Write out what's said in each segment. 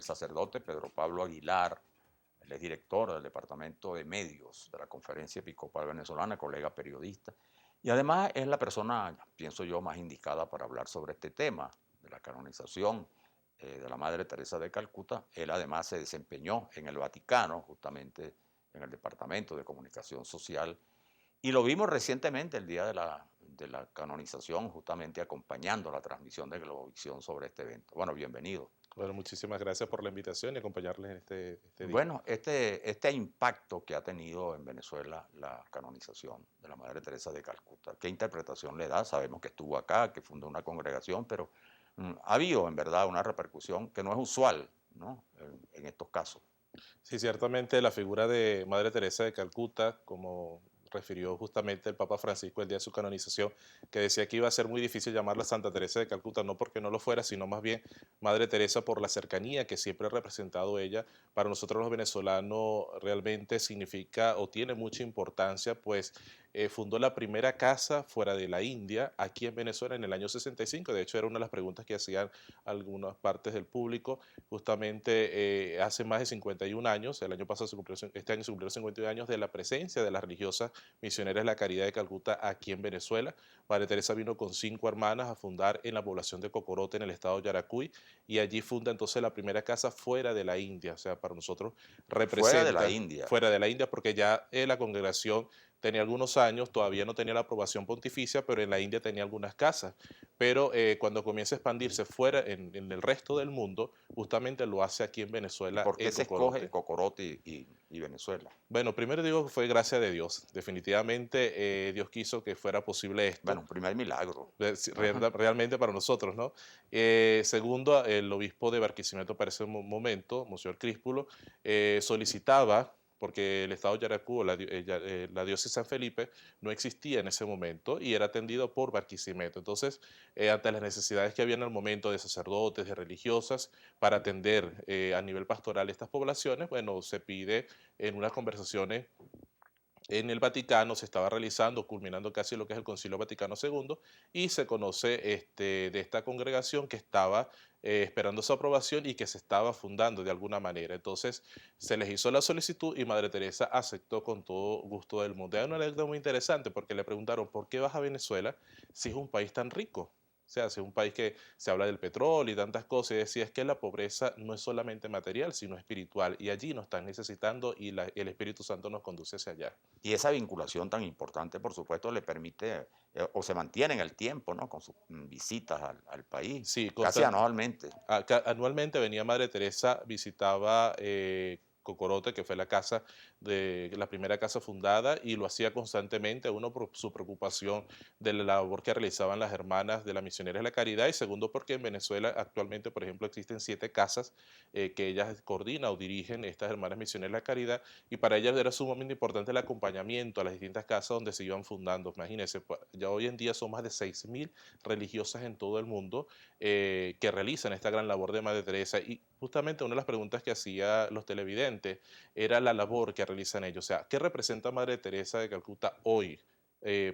el sacerdote Pedro Pablo Aguilar. Él es director del Departamento de Medios de la Conferencia Episcopal Venezolana, colega periodista, y además es la persona, pienso yo, más indicada para hablar sobre este tema de la canonización de la Madre Teresa de Calcuta. Él además se desempeñó en el Vaticano, justamente en el Departamento de Comunicación Social, y lo vimos recientemente el día de la canonización, justamente acompañando la transmisión de Globovisión sobre este evento. Bueno, bienvenido. Bueno, muchísimas gracias por la invitación y acompañarles en este día. Bueno, este impacto que ha tenido en Venezuela la canonización de la Madre Teresa de Calcuta, ¿qué interpretación le da? Sabemos que estuvo acá, que fundó una congregación, pero ha habido en verdad una repercusión que no es usual, ¿no? En estos casos. Sí, ciertamente la figura de Madre Teresa de Calcuta, como refirió justamente el Papa Francisco el día de su canonización, que decía que iba a ser muy difícil llamarla Santa Teresa de Calcuta, no porque no lo fuera, sino más bien Madre Teresa por la cercanía que siempre ha representado ella. Para nosotros los venezolanos realmente significa o tiene mucha importancia, pues fundó la primera casa fuera de la India, aquí en Venezuela en el año 65. De hecho, era una de las preguntas que hacían algunas partes del público. Justamente hace más de 51 años, el año pasado este año se cumplieron 51 años de la presencia de las religiosas misioneras de la Caridad de Calcuta aquí en Venezuela. Madre Teresa vino con 5 hermanas a fundar en la población de Cocorote, en el estado de Yaracuy, y allí funda entonces la primera casa fuera de la India. O sea, para nosotros Fuera de la representa India. fuera de la India, porque ya la congregación tenía algunos años, todavía no tenía la aprobación pontificia, pero en la India tenía algunas casas. Pero cuando comienza a expandirse fuera en el resto del mundo, justamente lo hace aquí en ¿Y Venezuela, por qué en se escoge Cocorote. Cocorote y Venezuela? Bueno, primero digo que fue gracia de Dios. Definitivamente Dios quiso que fuera posible esto. Bueno, un primer milagro. Sí, Ajá. realmente para nosotros, ¿no? Segundo, el obispo de Barquisimeto para ese momento, Monseñor Críspulo, solicitaba, porque el estado de Yaracuy, la diócesis San Felipe, no existía en ese momento y era atendido por Barquisimeto. Entonces, ante las necesidades que había en el momento de sacerdotes, de religiosas, para atender a nivel pastoral estas poblaciones, bueno, se pide en unas conversaciones en el Vaticano, se estaba realizando, culminando casi lo que es el Concilio Vaticano II, y se conoce de esta congregación que estaba esperando su aprobación y que se estaba fundando de alguna manera. Entonces se les hizo la solicitud y Madre Teresa aceptó con todo gusto del mundo. Hay una anécdota muy interesante porque le preguntaron, ¿por qué vas a Venezuela si es un país tan rico? O sea, si es un país que se habla del petróleo y tantas cosas, y decía es que la pobreza no es solamente material, sino espiritual, y allí nos están necesitando y el Espíritu Santo nos conduce hacia allá. Y esa vinculación tan importante, por supuesto, le permite o se mantiene en el tiempo, ¿no? Con sus visitas al país, Sí, casi anualmente. anualmente venía Madre Teresa, visitaba Cocorote, que fue la casa la primera casa fundada, y lo hacía constantemente, uno por su preocupación de la labor que realizaban las hermanas de las misioneras de la caridad, y segundo porque en Venezuela actualmente, por ejemplo, existen 7 casas que ellas coordinan o dirigen, estas hermanas misioneras de la caridad, y para ellas era sumamente importante el acompañamiento a las distintas casas donde se iban fundando. Imagínense, ya hoy en día son más de 6.000 religiosas en todo el mundo que realizan esta gran labor de Madre Teresa. Y justamente una de las preguntas que hacía los televidentes era la labor que realizan ellos. O sea, ¿qué representa Madre Teresa de Calcuta hoy?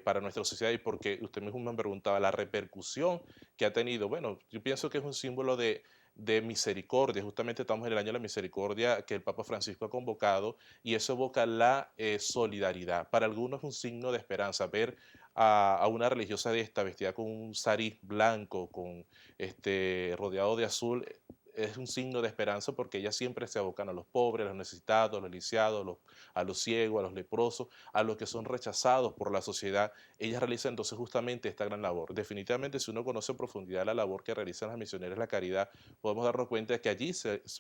Para nuestra sociedad, y porque usted mismo me preguntaba la repercusión que ha tenido. Bueno, yo pienso que es un símbolo de misericordia. Justamente estamos en el año de la misericordia que el Papa Francisco ha convocado, y eso evoca la solidaridad. Para algunos es un signo de esperanza ver a una religiosa de esta vestida con un sari blanco, con rodeado de azul. Es un signo de esperanza porque ellas siempre se abocan a los pobres, a los necesitados, a los lisiados, a los ciegos, a los leprosos, a los que son rechazados por la sociedad. Ellas realizan entonces justamente esta gran labor. Definitivamente, si uno conoce en profundidad la labor que realizan las misioneras de la caridad, podemos darnos cuenta de que allí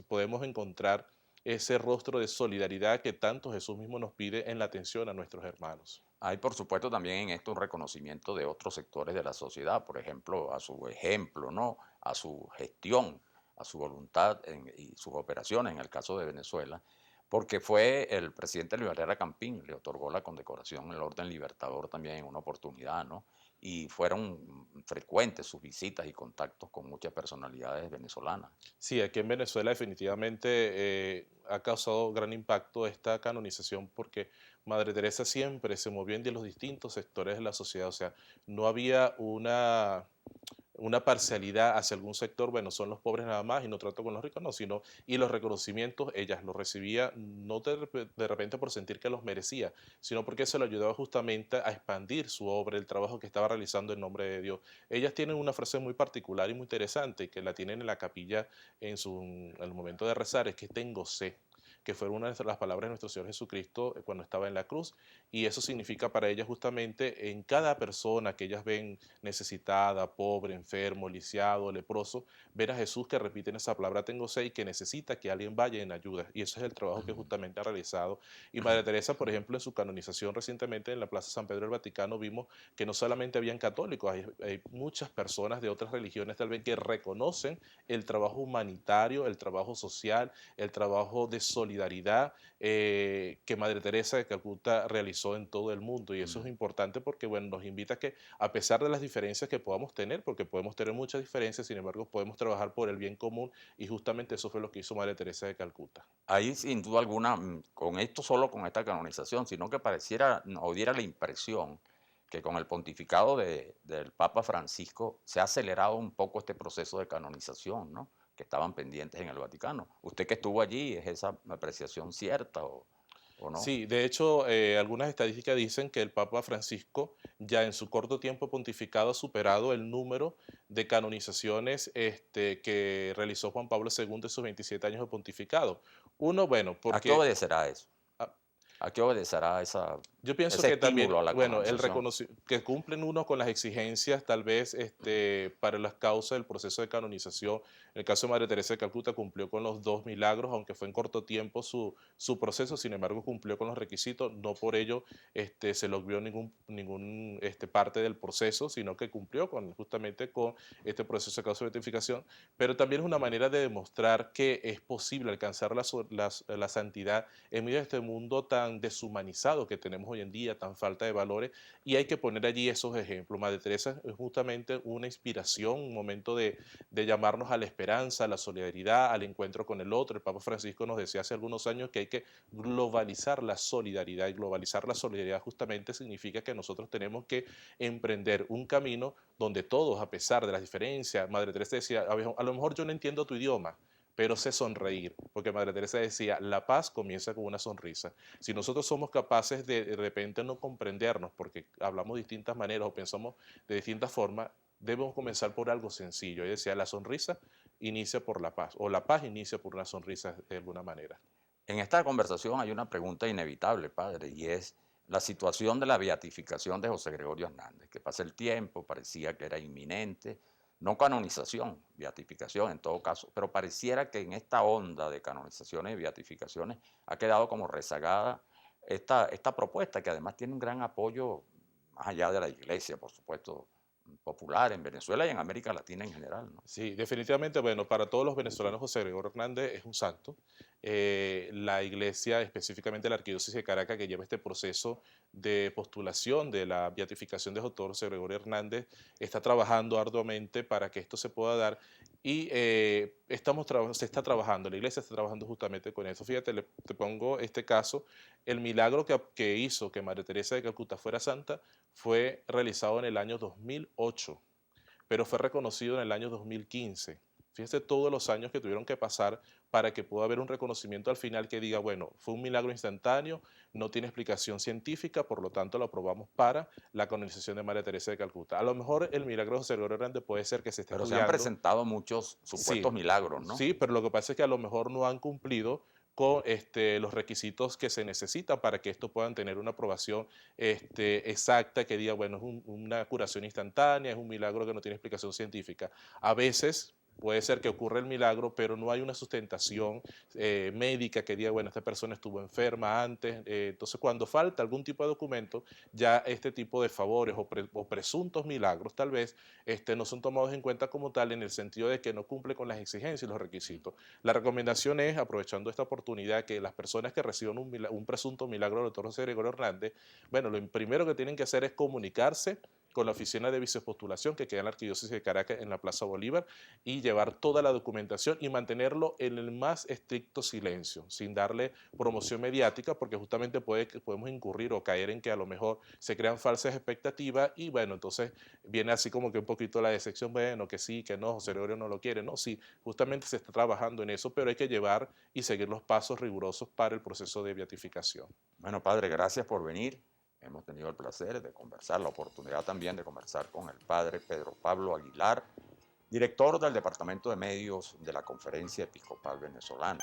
podemos encontrar ese rostro de solidaridad que tanto Jesús mismo nos pide en la atención a nuestros hermanos. Hay, por supuesto, también en esto un reconocimiento de otros sectores de la sociedad, por ejemplo, a su ejemplo, ¿no? A su gestión, a su voluntad y sus operaciones, en el caso de Venezuela, porque fue el presidente Luis Herrera Campín, le otorgó la condecoración en el Orden Libertador también en una oportunidad, ¿no? Y fueron frecuentes sus visitas y contactos con muchas personalidades venezolanas. Sí, aquí en Venezuela definitivamente ha causado gran impacto esta canonización porque Madre Teresa siempre se movió en los distintos sectores de la sociedad. O sea, no había una parcialidad hacia algún sector, bueno, son los pobres nada más y no trato con los ricos, no, sino, y los reconocimientos ella los recibía no de repente por sentir que los merecía, sino porque se lo ayudaba justamente a expandir su obra, el trabajo que estaba realizando en nombre de Dios. Ellas tienen una frase muy particular y muy interesante que la tienen en la capilla en el momento de rezar, es que tengo sed, que fue una de las palabras de nuestro Señor Jesucristo cuando estaba en la cruz, y eso significa para ellas justamente en cada persona que ellas ven necesitada, pobre, enfermo, lisiado, leproso, ver a Jesús que repite en esa palabra tengo sed y que necesita que alguien vaya en ayuda. Y ese es el trabajo que justamente ha realizado. Y Madre Teresa, por ejemplo, en su canonización recientemente en la Plaza San Pedro del Vaticano, vimos que no solamente habían católicos, hay muchas personas de otras religiones tal vez que reconocen el trabajo humanitario, el trabajo social, el trabajo de solidaridad que Madre Teresa de Calcuta realizó en todo el mundo. Y eso es Mm. importante porque, bueno, nos invita a que, a pesar de las diferencias que podamos tener, porque podemos tener muchas diferencias, sin embargo, podemos trabajar por el bien común, y justamente eso fue lo que hizo Madre Teresa de Calcuta. Ahí sin duda alguna, con esto solo con esta canonización, sino que pareciera o diera la impresión que con el pontificado del Papa Francisco se ha acelerado un poco este proceso de canonización, ¿no? Que estaban pendientes en el Vaticano. Usted que estuvo allí, ¿es esa apreciación cierta o no? Sí, de hecho, algunas estadísticas dicen que el Papa Francisco ya en su corto tiempo pontificado ha superado el número de canonizaciones que realizó Juan Pablo II en sus 27 años de pontificado. Uno, bueno, ¿A qué porque obedecerá eso? ah, ¿A qué obedecerá yo pienso ese que también, estímulo a la bueno, el canonización? que cumplen uno con las exigencias, tal vez para las causas del proceso de canonización. En el caso de Madre Teresa de Calcuta cumplió con los dos milagros, aunque fue en corto tiempo su proceso, sin embargo cumplió con los requisitos, no por ello se logró ningún parte del proceso, sino que cumplió justamente con este proceso de causa de beatificación, pero también es una manera de demostrar que es posible alcanzar la santidad en medio de este mundo tan deshumanizado que tenemos hoy en día, tan falta de valores, y hay que poner allí esos ejemplos. Madre Teresa es justamente una inspiración, un momento de llamarnos a la esperanza, a la solidaridad, al encuentro con el otro. El Papa Francisco nos decía hace algunos años que hay que globalizar la solidaridad, y globalizar la solidaridad justamente significa que nosotros tenemos que emprender un camino donde todos, a pesar de las diferencias, Madre Teresa decía, a lo mejor yo no entiendo tu idioma, pero sé sonreír, porque Madre Teresa decía, la paz comienza con una sonrisa. Si nosotros somos capaces de repente no comprendernos, porque hablamos de distintas maneras o pensamos de distintas formas, debemos comenzar por algo sencillo. Ella decía, la sonrisa inicia por la paz, o la paz inicia por una sonrisa de alguna manera. En esta conversación hay una pregunta inevitable, padre, y es la situación de la beatificación de José Gregorio Hernández, que pasa el tiempo, parecía que era inminente, no canonización, beatificación en todo caso, pero pareciera que en esta onda de canonizaciones y beatificaciones ha quedado como rezagada esta propuesta, que además tiene un gran apoyo más allá de la iglesia, por supuesto, popular en Venezuela y en América Latina en general, ¿no? Sí, definitivamente, bueno, para todos los venezolanos José Gregorio Hernández es un santo. La iglesia, específicamente la Arquidiócesis de Caracas, que lleva este proceso de postulación de la beatificación de Dr. José Gregorio Hernández, está trabajando arduamente para que esto se pueda dar, y se está trabajando, la iglesia está trabajando justamente con eso. Fíjate, te pongo este caso, el milagro que hizo que María Teresa de Calcuta fuera santa fue realizado en el año 2008, pero fue reconocido en el año 2015. Fíjense todos los años que tuvieron que pasar para que pueda haber un reconocimiento al final que diga, bueno, fue un milagro instantáneo, no tiene explicación científica, por lo tanto lo aprobamos para la canonización de María Teresa de Calcuta. A lo mejor el milagro de José Gregorio Hernández puede ser que se esté Pero se han estudiando. presentado muchos Sí, supuestos milagros, ¿no? sí, pero lo que pasa es que a lo mejor no han cumplido con los requisitos que se necesitan para que esto puedan tener una aprobación exacta, que diga, bueno, es una curación instantánea, es un milagro que no tiene explicación científica. A veces puede ser que ocurra el milagro, pero no hay una sustentación médica que diga, bueno, esta persona estuvo enferma antes. Entonces, cuando falta algún tipo de documento, ya este tipo de favores o presuntos milagros, tal vez, no son tomados en cuenta como tal, en el sentido de que no cumple con las exigencias y los requisitos. La recomendación es, aprovechando esta oportunidad, que las personas que reciban un presunto milagro del doctor José Gregorio Hernández, bueno, lo primero que tienen que hacer es comunicarse con la oficina de vicepostulación que queda en la Arquidiócesis de Caracas en la Plaza Bolívar y llevar toda la documentación y mantenerlo en el más estricto silencio, sin darle promoción mediática, porque justamente podemos incurrir o caer en que a lo mejor se crean falsas expectativas y bueno, entonces viene así como que un poquito la decepción, bueno, que sí, que no, José Gregorio no lo quiere, no, sí, justamente se está trabajando en eso, pero hay que llevar y seguir los pasos rigurosos para el proceso de beatificación. Bueno, padre, gracias por venir. Hemos tenido el placer de conversar, la oportunidad también de conversar con el padre Pedro Pablo Aguilar, director del Departamento de Medios de la Conferencia Episcopal Venezolana.